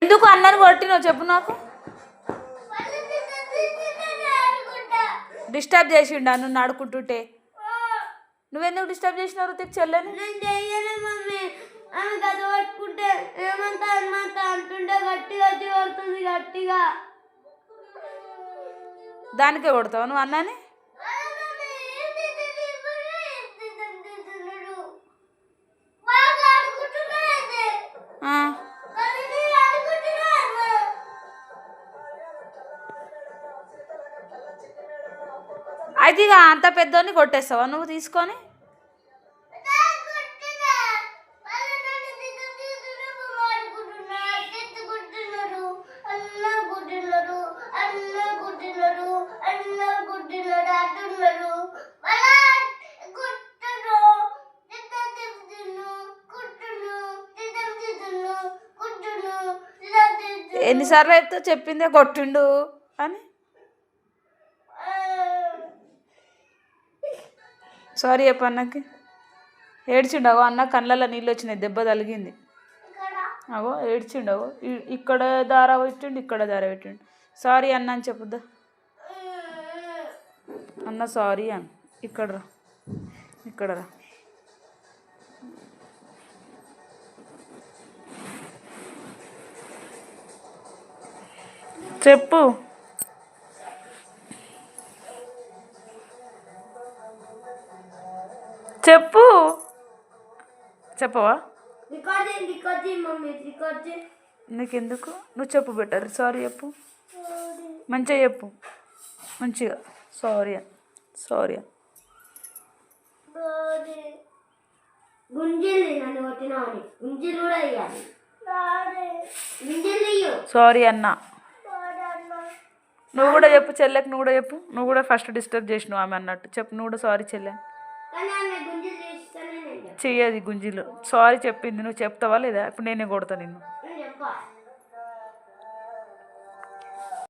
ఎందుకు అన్నని కొట్టినావు చెప్పు నాకు. డిస్టర్బ్ చేసిండా నువ్వు ఆడుకుంటుంటే? నువ్వెందుకు డిస్టర్బ్ చేసినావు రుతిక్ చెల్లెని? దానికే కొడతావు నువ్వు అన్నని? అయితే ఇక అంత పెద్దోని కొట్టేస్తావా నువ్వు తీసుకొని? ఎన్నిసార్లు అయితే చెప్పిందే కొట్టిండు అని. సారీ చెప్పు అన్నకి. ఏడ్చిండవు అన్న, కళ్ళల్లో నీళ్ళు వచ్చినాయి, దెబ్బ తగిలింది. అవో ఏడ్చిండవు. ఇక్కడ దార పెట్టిండు, ఇక్కడ దార పెట్టిండు. సారీ అన్న అని చెప్పుద్దా అన్న, సారీ అన్న. ఇక్కడ రా, ఇక్కడ రా. చెప్పు. చెప్పు. చెప్పవా? నీకెందుకు? నువ్వు చెప్పు బెటర్. సారీ చెప్పు, మంచిగా చెప్పు, మంచిగా. Sorry sorry. సారీ అన్నా. నువ్వు కూడా చెప్పు చెల్లెకి, నువ్వు కూడా చెప్పు. నువ్వు కూడా ఫస్ట్ డిస్టర్బ్ చేసినావు ఆమె అన్నట్టు చెప్పు. నువ్వు కూడా సారీ చెల్లె. చెయ్యది గుంజీలు. సారీ చెప్పింది, నువ్వు చెప్తావా లేదా? ఇప్పుడు నేనే కొడతా నిన్ను.